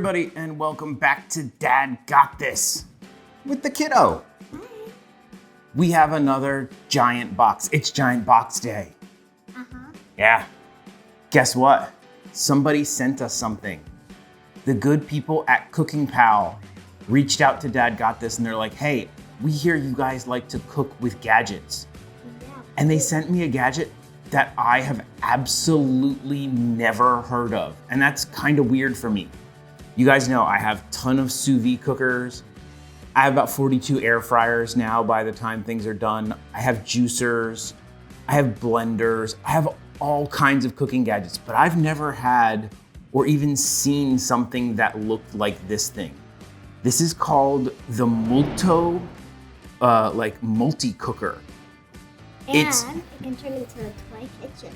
everybody, and welcome back to Dad Got This with the kiddo. Hi. We have another giant box. It's Giant Box Day. Yeah. Guess what? Somebody sent us something. The good people at Cooking Pal reached out to Dad Got This and they're like, hey, we hear you guys like to cook with gadgets. Yeah. And they sent me a gadget that I have absolutely never heard of. And that's kind of weird for me. You guys know I have a ton of sous vide cookers. I have about 42 air fryers now by the time things are done. I have juicers, I have blenders, I have all kinds of cooking gadgets, but I've never had or even seen something that looked like this thing. This is called the Multo multi-cooker. And it can turn into a toy kitchen.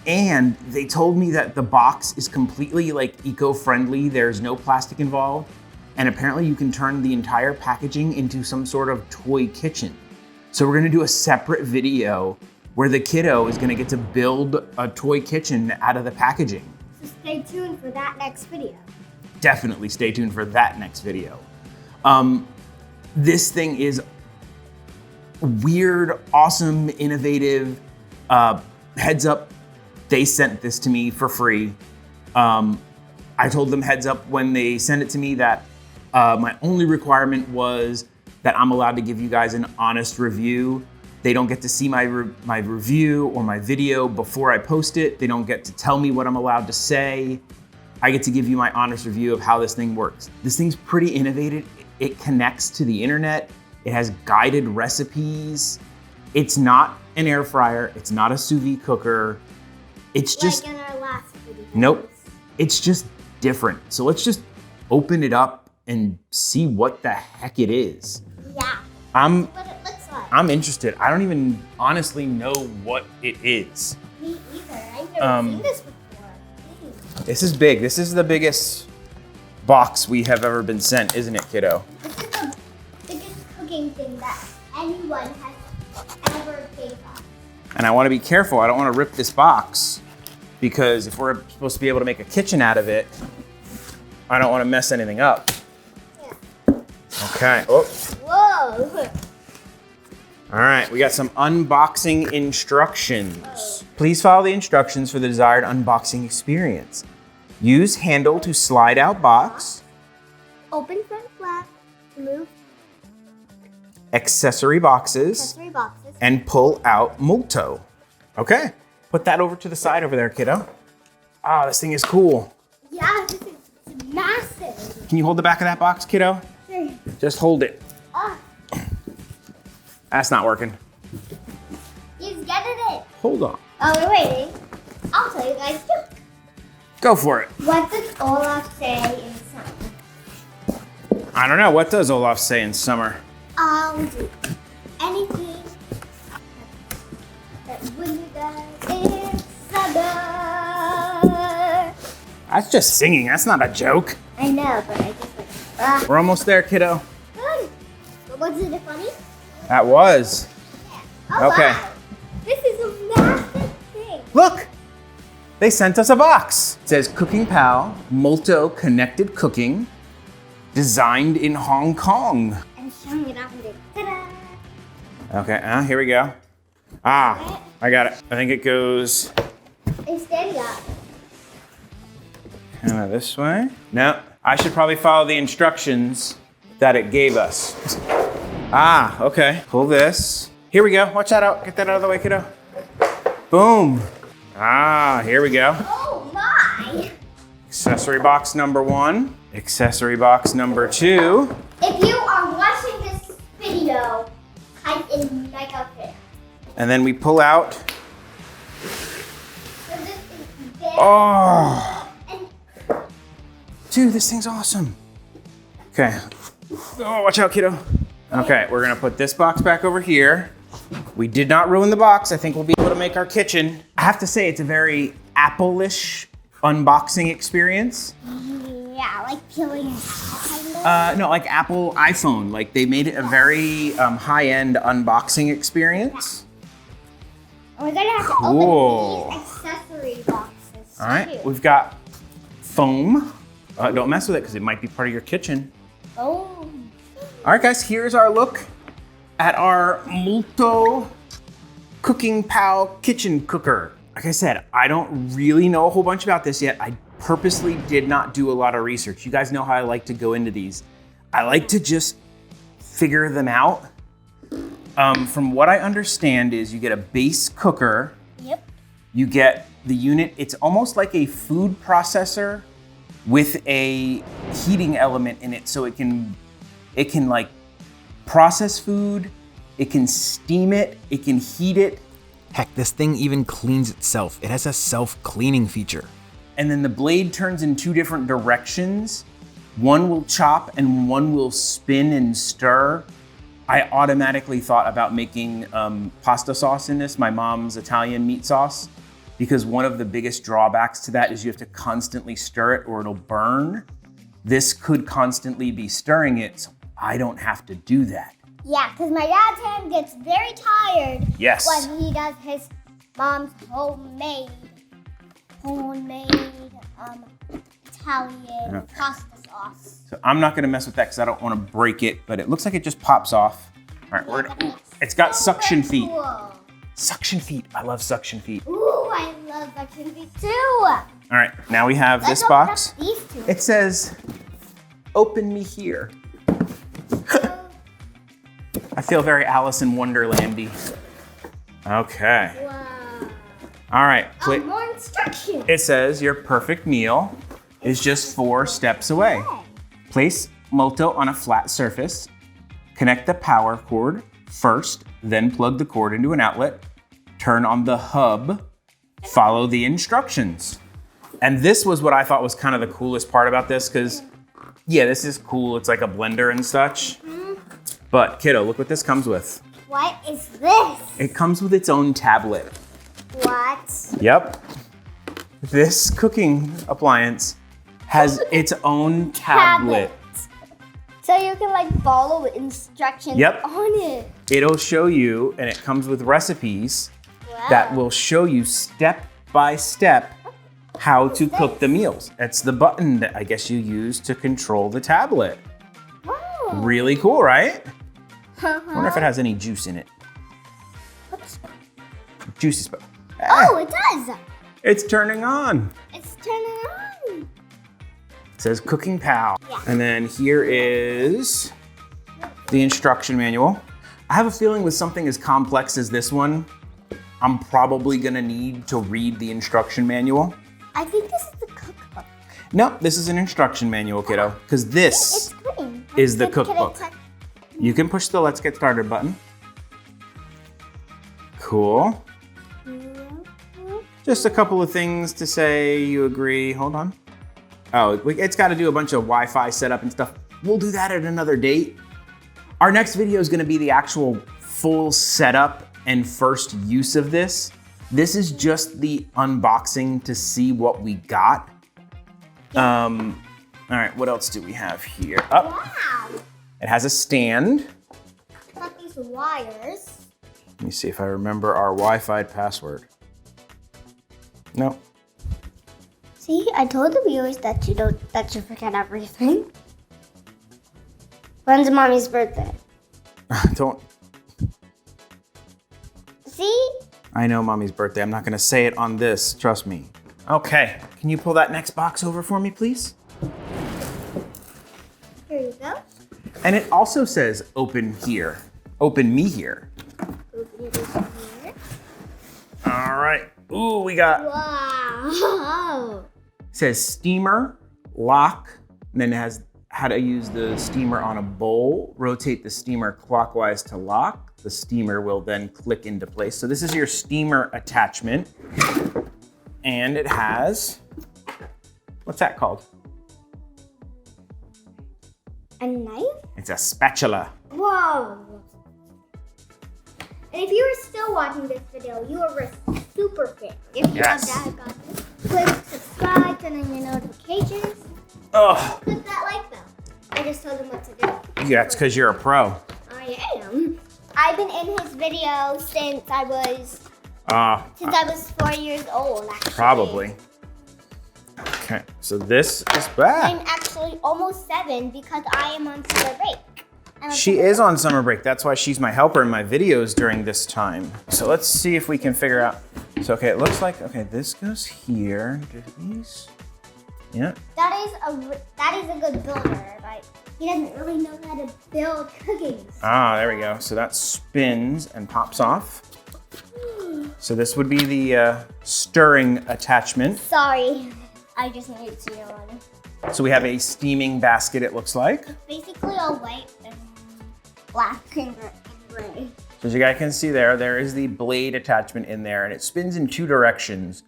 And they told me that the box is completely eco-friendly. There's no plastic involved. And apparently you can turn the entire packaging into some sort of toy kitchen. So we're gonna do a separate video where the kiddo is gonna get to build a toy kitchen out of the packaging. So stay tuned for that next video. Definitely stay tuned for that next video. This thing is weird, awesome, innovative. Heads up, they sent this to me for free. I told them heads up when they sent it to me that my only requirement was that I'm allowed to give you guys an honest review. They don't get to see my review or my video before I post it. They don't get to tell me what I'm allowed to say. I get to give you my honest review of how this thing works. This thing's pretty innovative. It connects to the internet. It has guided recipes. It's not an air fryer. It's not a sous vide cooker. It's just, like in our last video. Nope. It's just different. So let's just open it up and see what the heck it is. Yeah. I'm What it looks like. I'm interested. I don't even honestly know what it is. Me either. I've never seen this before. This is big. This is the biggest box we have ever been sent, isn't it, kiddo? This is the biggest cooking thing that anyone has ever paid for. And I want to be careful. I don't want to rip this box because if we're supposed to be able to make a kitchen out of it, I don't want to mess anything up. Yeah. Okay. Oh. Whoa. All right. We got some unboxing instructions. Please follow the instructions for the desired unboxing experience. Use handle to slide out box. Open front flap. Remove Accessory boxes. accessory boxes. And pull out Multo. Okay. Put that over to the side over there, kiddo. Ah, this thing is cool. Yeah, this is massive. Can you hold the back of that box, kiddo? Sure. Just hold it. Ah, That's not working. he's getting it. Hold on. Oh, we're waiting. I'll tell you guys too. Go for it. What does Olaf say in summer? I don't know. What does Olaf say in summer? I'll do anything that when you guys in summer. That's just singing. That's not a joke. I know, but I just We're almost there, kiddo. good. But wasn't it funny? That was. Oh, Okay. wow. This is a massive thing. Look. They sent us a box. It says Cooking Pal, Multo Connected Cooking, designed in Hong Kong. And showing it off and then ta-da! Okay, here we go. Ah, I got it. I think it goes It's standing up. kind of this way. No, I should probably follow the instructions that it gave us. Ah, okay. Pull this. Here we go. Watch that out. Get that out of the way, kiddo. Boom. Ah, here we go. Oh my! Accessory box number 1. Accessory box number 2. If you are watching this video, type in mega fan. And then we pull out. So this is very Oh, and dude, this thing's awesome. Okay. Oh, watch out, kiddo. Okay, we're gonna put this box back over here. We did not ruin the box. I think we'll be able to make our kitchen. I have to say, it's a very Apple-ish unboxing experience. yeah, like peeling kind of. No, like Apple iPhone. Like they made it a very high-end unboxing experience. And we're gonna have to Cool. open these accessory boxes All right, too. we've got foam, Don't mess with it because it might be part of your kitchen. Oh. All right, guys, here's our look at our Multo Cooking Pal kitchen cooker. Like I said, I don't really know a whole bunch about this yet. I purposely did not do a lot of research. You guys know how I like to go into these. I like to just figure them out. From what I understand is you get a base cooker. Yep. You get the unit. It's almost like a food processor with a heating element in it, so it can like process food, it can steam it, it can heat it. Heck, this thing even cleans itself. It has a self-cleaning feature. And then the blade turns in 2 different directions. One will chop and one will spin and stir. I automatically thought about making pasta sauce in this, my mom's Italian meat sauce, because one of the biggest drawbacks to that is you have to constantly stir it or it'll burn. This could constantly be stirring it, so I don't have to do that. Yeah, because my dad's hand gets very tired Yes. when he does his mom's homemade Italian pasta sauce. So I'm not gonna mess with that because I don't want to break it, but it looks like it just pops off. All right, it's got suction feet. Cool. Suction feet, I love suction feet. Ooh, I love suction feet too. All right, now we have this Let's box. open up these 2. It says, open me here. I feel very Alice in Wonderlandy. Okay. Wow. All right. More instructions. It says your perfect meal is just 4 steps away. Place Multo on a flat surface. Connect the power cord first, then plug the cord into an outlet. Turn on the hub. Follow the instructions. And this was what I thought was kind of the coolest part about this, because yeah, this is cool. It's like a blender and such. But kiddo, look what this comes with. What is this? It comes with its own tablet. What? Yep. This cooking appliance has its own tablet. So you can like follow instructions Yep. on it. It'll show you, and it comes with recipes that will show you step by step how to cook the meals. That's the button that I guess you use to control the tablet. Wow. Really cool, right? I wonder if it has any juice in it. Juicy spot. Oh, it does. It's turning on. It's turning on. It says Cooking Pal. Yeah. And then here is the instruction manual. I have a feeling with something as complex as this one, I'm probably gonna need to read the instruction manual. I think this is the cookbook. No, this is an instruction manual, kiddo, because this It's green. is the Can I cookbook. touch- You can push the Let's Get Started button. Cool. Just a couple of things to say you agree. Hold on. Oh, it's got to do a bunch of Wi-Fi setup and stuff. We'll do that at another date. Our next video is going to be the actual full setup and first use of this. This is just the unboxing to see what we got. All right, what else do we have here? Wow. It has a stand. Got these wires. Let me see if I remember our Wi-Fi password. No. See, I told the viewers that you forget everything. When's mommy's birthday? Don't. See? I know mommy's birthday. I'm not gonna say it on this, trust me. Okay, can you pull that next box over for me, please? Here you go. And it also says open here. Open me here. Open it here. All right. Ooh, we got, Wow. it says steamer, lock, and then it has how to use the steamer on a bowl. Rotate the steamer clockwise to lock. The steamer will then click into place. So this is your steamer attachment. And it has, what's that called? A knife? It's a spatula. Whoa. And if you are still watching this video, you are a super fan. If you Yes. love Dad Got This, click subscribe, turn on your notifications. Oh, Click that like bell. I just told him what to do. yeah, it's because you're a pro. I am. I've been in his video since I was 4 years old, actually. Probably. Okay. Okay, so this is back. I'm actually almost 7 because I am on summer break. She is on summer break. That's why she's my helper in my videos during this time. So let's see if we can figure out. So, okay, it looks like, okay, this goes here. Do these? Yeah. That is a good builder, but he doesn't really know how to build cookies. Ah, there we go. So that spins and pops off. So this would be the stirring attachment. Sorry, I just needed to know. So we have a steaming basket, it looks like. Basically all white and black and gray. So as you guys can see there is the blade attachment in there, and it spins in 2 directions.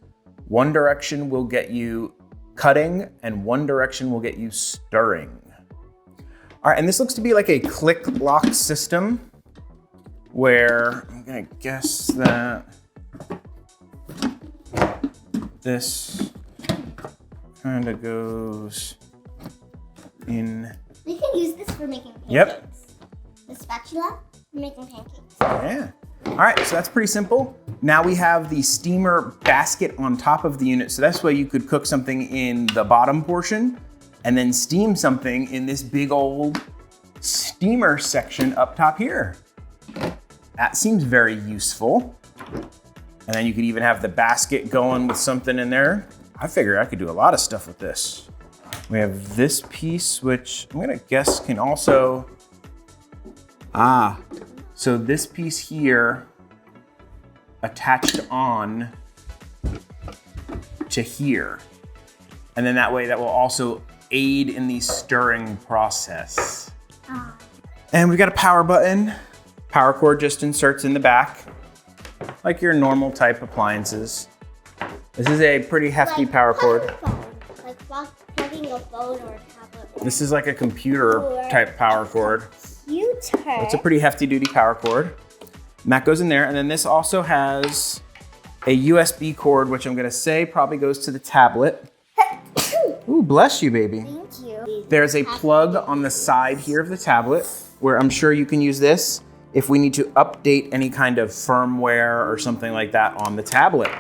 One direction will get you cutting, and one direction will get you stirring. All right, and this looks to be like a click lock system where I'm gonna guess that this kind of goes in. We can use this for making pancakes. Yep. The spatula for making pancakes. Yeah. All right, so that's pretty simple. Now we have the steamer basket on top of the unit. So that's why you could cook something in the bottom portion and then steam something in this big old steamer section up top here. That seems very useful. And then you could even have the basket going with something in there. I figure I could do a lot of stuff with this. We have this piece, which I'm gonna guess can also, so this piece here attached on to here. And then that way that will also aid in the stirring process. And we've got a power button. Power cord just inserts in the back, like your normal type appliances. This is a pretty hefty power cord. Like plugging a phone or a tablet. This is like a computer type power cord. It's a pretty hefty duty power cord. And that goes in there. And then this also has a USB cord, which I'm gonna say probably goes to the tablet. Ooh, bless you, baby. Thank you. There's a plug on the side here of the tablet where I'm sure you can use this if we need to update any kind of firmware or something like that on the tablet.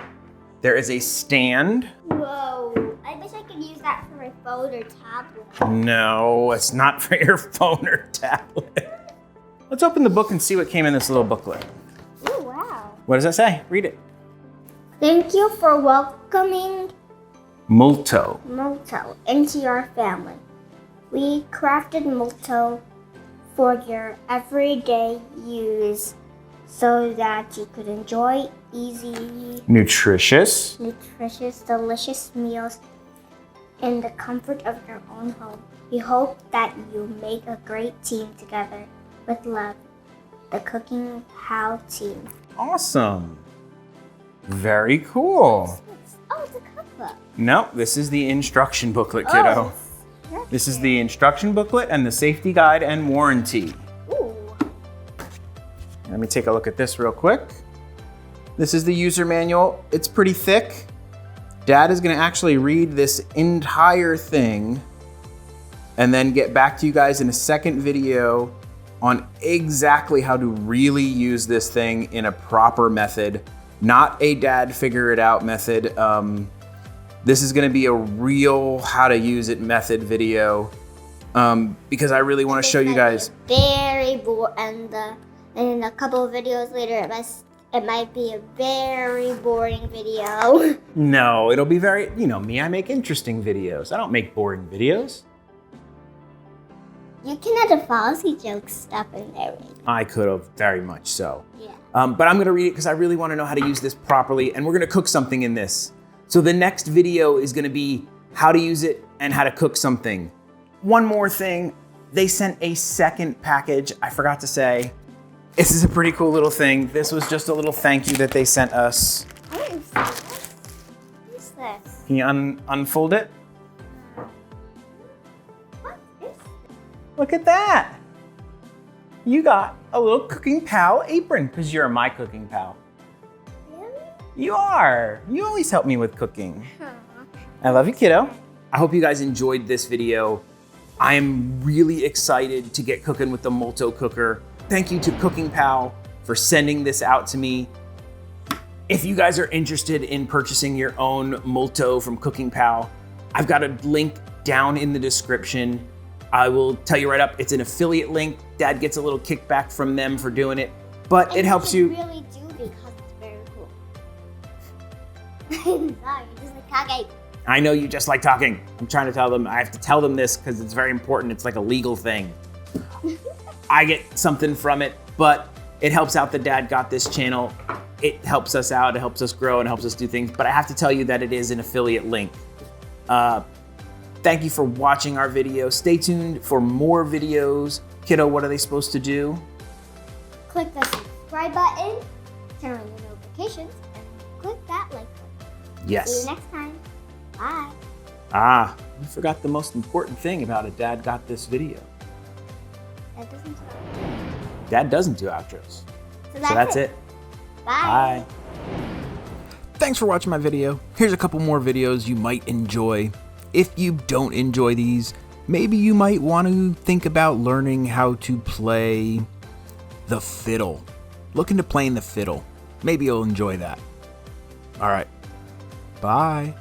There is a stand. Whoa, I wish I could use that for my phone or tablet. No, it's not for your phone or tablet. Let's open the book and see what came in this little booklet. Oh, wow. What does that say? Read it. Thank you for welcoming Multo. Multo into your family. We crafted Multo for your everyday use so that you could enjoy easy, Nutritious. delicious meals in the comfort of your own home. We hope that you make a great team together. With love, the Cooking Pal team. Awesome. Very cool. Oh, it's a cookbook. No, this is the instruction booklet, kiddo. Oh, This is the instruction booklet and the safety guide and warranty. Ooh. Let me take a look at this real quick. This is the user manual. It's pretty thick. Dad is gonna actually read this entire thing and then get back to you guys in a second video on exactly how to really use this thing in a proper method, not a dad figure it out method. This is gonna be a real how to use it method video because I really wanna show you guys. Very boring, and in a couple of videos later, it might be a very boring video. No, it'll be very, you know me, I make interesting videos. I don't make boring videos. You can add a fallacy joke stuff in there. I could have, very much so. Yeah. But I'm gonna read it because I really wanna know how to use this properly, and we're gonna cook something in this. So the next video is gonna be how to use it and how to cook something. One more thing, they sent a second package, I forgot to say. This is a pretty cool little thing. This was just a little thank you that they sent us. What is this? What is this? Can you unfold it? What is Look at that. You got a little Cooking Pal apron because you're my Cooking Pal. Really? You are. You always help me with cooking. I love you, kiddo. I hope you guys enjoyed this video. I am really excited to get cooking with the Multo cooker. Thank you to Cooking Pal for sending this out to me. If you guys are interested in purchasing your own Multo from Cooking Pal, I've got a link down in the description. I will tell you right up, it's an affiliate link. Dad gets a little kickback from them for doing it, but it helps you. Really do because it's very cool. I'm sorry, just like talking. I know you just like talking. I'm trying to tell them, I have to tell them this because it's very important. It's like a legal thing. I get something from it, but it helps out that Dad got this channel. It helps us out, it helps us grow, and helps us do things. But I have to tell you that it is an affiliate link. Thank you for watching our video. Stay tuned for more videos. Kiddo, what are they supposed to do? Click the subscribe button, turn on the notifications, and click that like button. Yes. See you next time. Bye. We forgot the most important thing about it. Dad got this video. That doesn't sound Dad doesn't do outros. So that's it. Bye. Bye. Thanks for watching my video. Here's a couple more videos you might enjoy. If you don't enjoy these, maybe you might want to think about learning how to play the fiddle. Look into playing the fiddle. Maybe you'll enjoy that. All right. Bye.